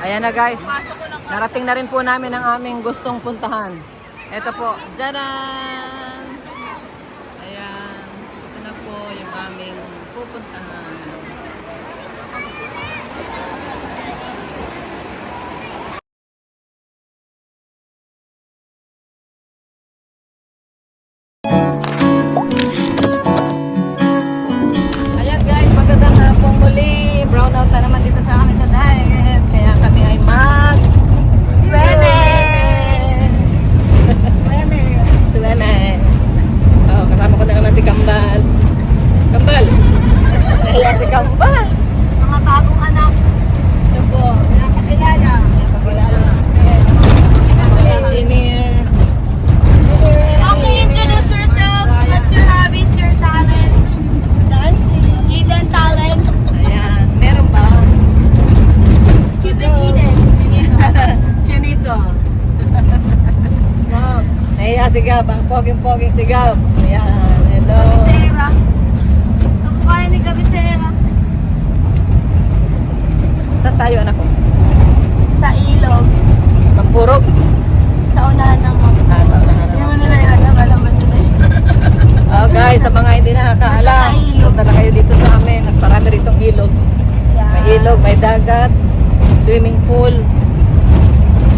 Ayan na guys, narating na rin po namin ang aming gustong puntahan. Ito po, jaran! Ayan, ito na po yung aming pupuntahan. Ayan guys, magandang hapon muli. Brownout na naman dito sa amin sa diet. Kaya kami ay Swimming. Oh, kasama ko na naman si Kambal. Kambal! Nahiya si Kambal. Mga bagong anak. Ito po. Napakilala. Napakilala natin. Mga engineer. Okay, introduce yourself. What's your hobbies, your talents? Dancing. Hidden talent. Ayan, meron ba? Keep it hidden. Chinito. Nahiya si Gab, ang poging-poging si Gab. Ayan, hello. Kabisera. Kamukha ni Kabisera. Saan tayo anak ko? Sa ilog. Mampurog. Sa unahan ng mga. Sa unahan Hindi na. mo nila alam. Alam mo nila. Oh guys, sa mga hindi nakakaalam, Nasa ilog. punta na kayo dito sa amin. Nagparami ritong ilog. May ilog, may dagat, swimming pool.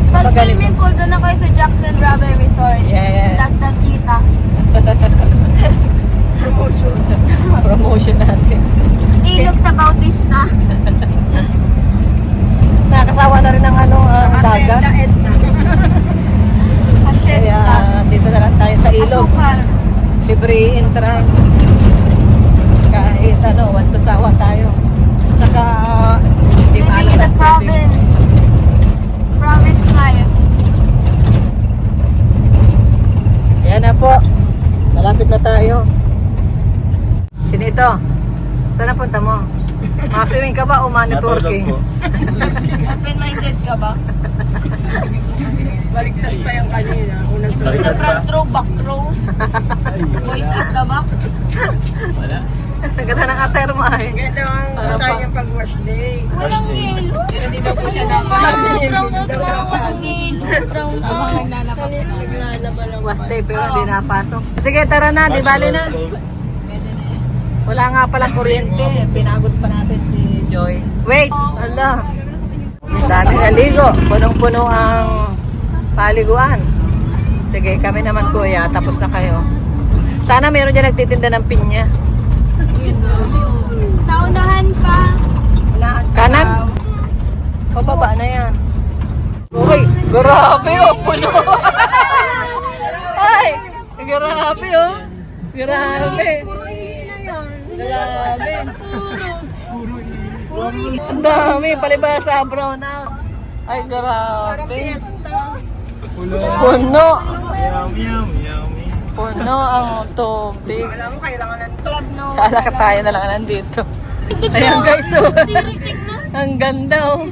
Pag Magaling. swimming pool, doon na kayo sa Jackson Rubber Resort. Yes. Dagdag kita. Promotion natin. Ilog sa Bautista. Nakakasawa na rin ang ang dagat. Asyeta. Kaya dito na lang tayo sa ilog. Asukal. Libre entrance. Kahit want to sawa tayo. Saka hindi Living maalat in the ang tubig. province. Province life. Yan na po. Malapit na tayo. Sinito, saan na punta mo? Mga-swimming ka ba o networking? Open-minded ka ba? Baliktad pa yung kanina. Basta front row, back row. Voice at the back. Wala. Ang ganda ng aterma eh. Ganda ang tayo yung pag-wash day. Walang yelo. Hindi daw po siya Brown out na. Walang yelo. Brown out. Naglalaba lang. was day pero hindi napasok. Sige, tara na. Di bali na. Wala nga palang kuryente. Pinagod pa natin si Joy. Wait! Ala! Dami naligo. Punong-puno ang paliguan. Sige, kami naman kuya. Tapos na kayo. Sana meron dyan nagtitinda ng pinya. Sa unahan pa. Kanan? Pababa na yan. Uy! Grabe oh! Puno! Ay! Grabe oh! Grabe! Grabe! Ang dami! Palibasa! Brown out! Ay, grabe! Puno! Yummy, yummy, yummy. Puno ang tubig. Alam mo, kailangan ng Club no. Kala ka tayo na lang nandito. Ayan guys, oh. Ang ganda oh.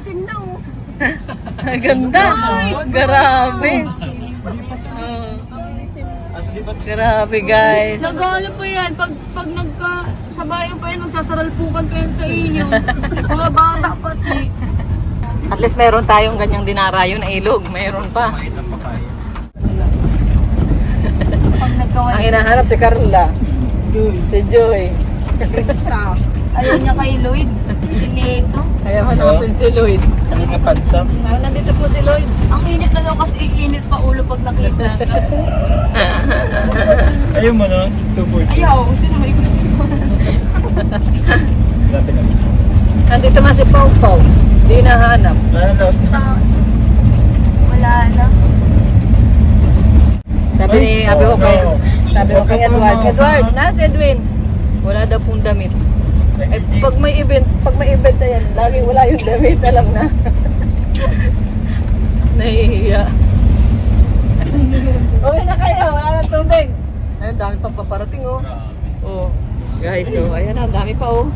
Ang ganda. Grabe. Oh. Grabe guys. Nag-ano pa yan. Pag nagka-sabayan pa yan, magsasaralpukan pa yan sa inyo. Mga bata pati. At least meron tayong ganyang dinarayo na ilog. Meron pa. Pag Ang nagkawal hinahanap si Carla. Si Joy. ayaw niya kay Lloyd. Si Neto. Kaya hanapin si Lloyd. Saan nga pansam? Oh, nandito po si Lloyd. Ang init na daw kasi iinit pa ulo pag nakita ka. Ayaw mo nun? 240. Ayaw, sino may gusto mo? Dati na. Nandito man si Pau Pau. Di nahanap. Lost na. Wala na. Sabi ni Ay, Abi ko kay no. sabi ko kay Edward. Edward, nasa Edwin. Wala daw pong damit. Eh, pag may event na yan, lagi wala yung damit, alam na. Nahihiya. Uwi na kayo, wala ng tubig. Ayun, dami pang paparating oh. Oh, guys, oh, ayan na, dami pa oh.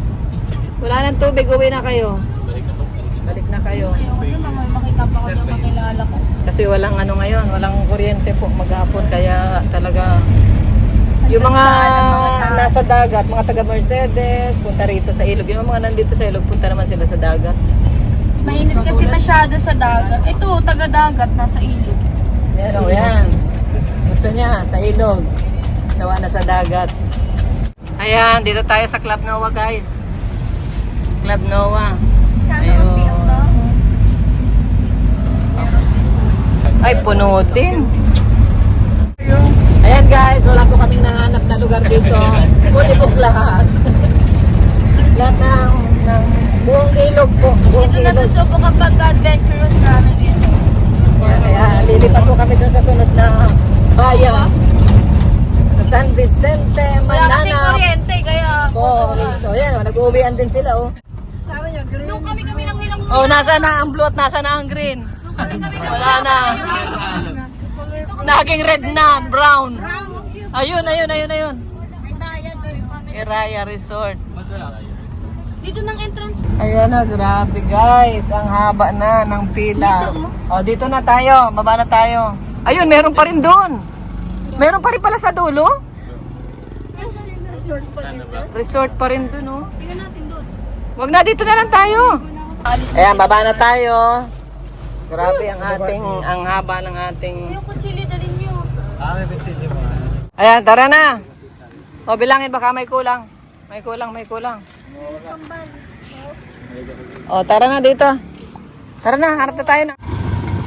Wala ng tubig, uwi na kayo. Balik na kayo. Ayaw ko na makita pa ko yung kakilala ko. Kasi walang ngayon, walang kuryente po maghapon, kaya talaga yung mga nasa dagat, mga taga Mercedes, punta rito sa ilog. Yung mga nandito sa ilog, punta naman sila sa dagat. Mainit kasi masyado sa dagat. Ito, taga-dagat, nasa ilog. Yan o, yan. Gusto niya, sa ilog. Sawa na sa dagat. Ayan, dito tayo sa Club Noah, guys. Club Noah. Sana Ayun. konti ang tao. Ay, puno din. Ayan guys, wala po kaming nahanap na lugar dito. Fully book lahat. Lahat ng buong ilog po. Buong Ito ilog. nasusubo kapag adventurous namin yun. Kaya lilipat po kami dun sa sunod na bayan. Sa San Vicente, Wala kasing Manana. kuryente, kaya... Oh, so yan, nag-uwian din sila oh. Nung kami lang nilang Oh, nasa na ang blue at nasa na ang green. Wala na. Naging red na, brown. Ayun. Iraya Resort. Dito ng entrance. Ayan na, grabe guys. Ang haba na ng pila. Dito, Oh, dito na tayo. Baba na tayo. Ayun, meron pa rin doon. Meron pa rin pala sa dulo. Resort pa rin doon, oh. Tingnan natin doon. Wag na, dito na lang tayo. Ayan, baba na tayo. Grabe ang haba ng ating... Yung kutsili dalhin nyo. May consider mo. Ayan, tara na. O, bilangin baka may kulang. May kulang. Kambal. O, tara na dito. Tara na, harap na tayo na.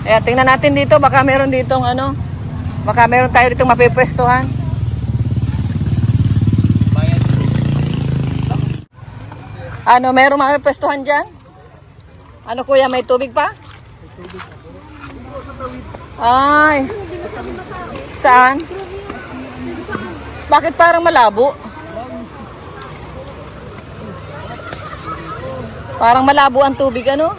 Ayan, tingnan natin dito. Baka meron ditong ano. Baka meron tayo ditong mapipwestuhan. Ano, meron mapipwestuhan dyan? Ano kuya, may tubig pa? Ay. Saan? Bakit parang malabo? Parang malabo ang tubig, ano?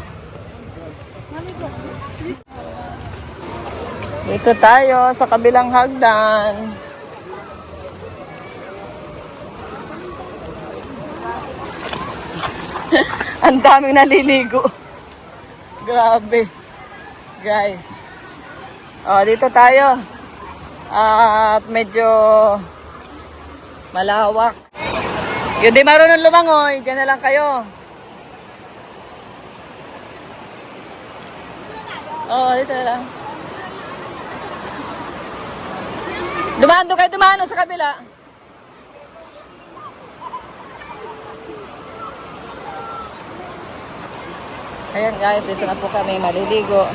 Dito tayo sa kabilang hagdan. Ang daming naliligo. Grabe. Guys. Oh, dito tayo. At medyo malawak. Yun di marunong lumangoy. Diyan na lang kayo. Oh, dito na lang. Dumaan doon kayo, dumaan sa kabila. Ayan guys, dito na po kami maliligo.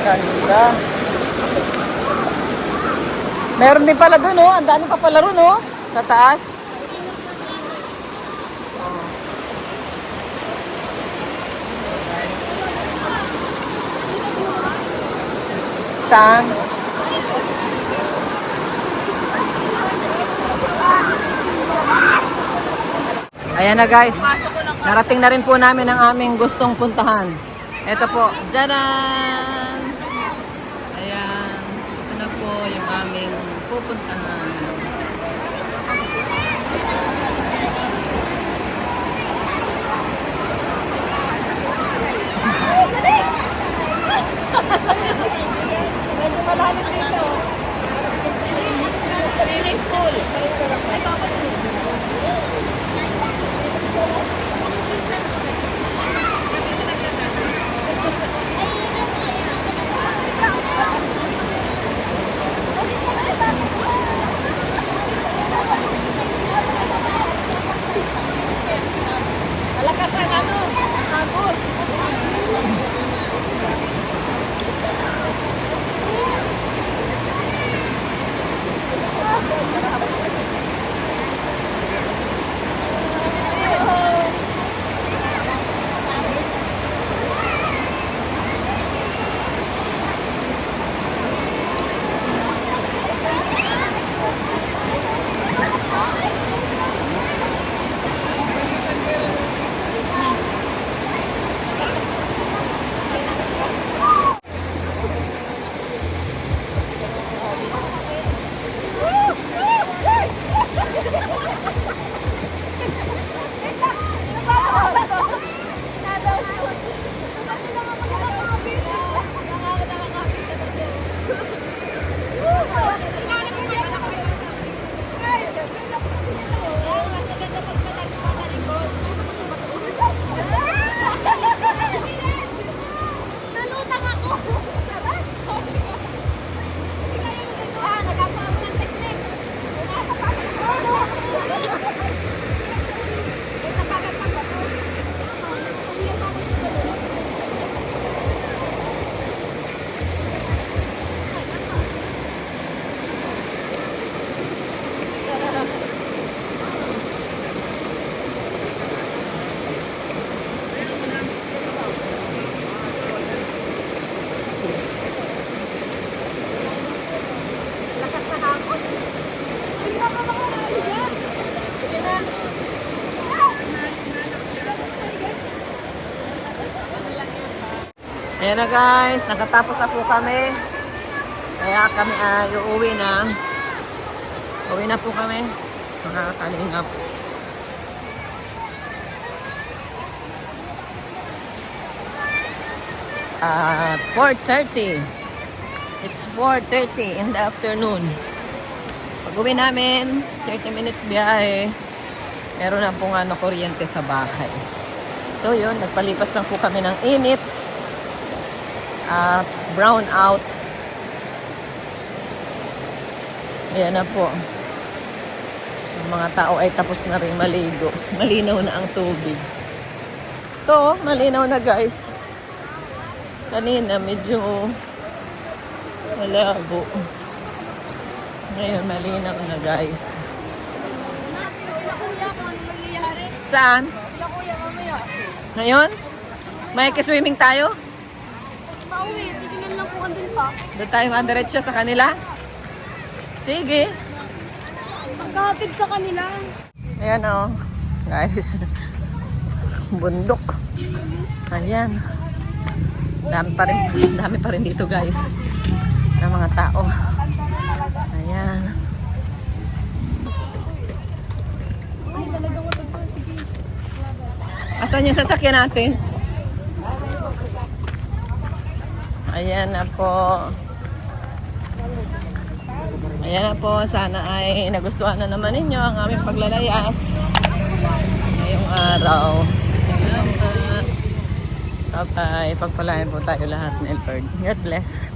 Ganda. Meron din pala doon, oh. Ang dami pa pala ron, oh. Sa taas. Saan? Ayan na guys. Narating na rin po namin ang aming gustong puntahan. Ito po. Jaran! Ayan. Ito na po yung aming pupuntahan. Medyo malalim dito. Swimming pool. Malakas ang ano, ang agos. Ayan na guys, nakatapos na po kami. Kaya kami ay uuwi na. Uwi na po kami. Mga kalingap. At 4:30. It's 4:30 in the afternoon. Pag uwi namin, 30 minutes biyahe. Meron na pong kuryente sa bahay. So yun, nagpalipas lang po kami ng init. At brown out. Ayan na po. Ang mga tao ay tapos na rin maligo. Malinaw na ang tubig. Ito, malinaw na guys. Kanina medyo malabo. Ngayon malinaw na guys. Kuya, kung ano nangyayari? Saan? Kuya, mamaya. Ngayon? May swimming tayo? Pauwi, titingnan lang po andun pa. Doon tayo mandiretso sa kanila? Sige. Magkahatid sa kanila. Ayan o. Guys. Bundok. Ayan. Dami pa rin dito guys. Ng mga tao. Ayan. Asan yung sasakyan natin? Ayan na po. Ayan na po. Sana ay nagustuhan na naman ninyo ang aming paglalayas ngayong araw. Salamat. Bye-bye. Pagpalain po tayo lahat ng Lord. God bless.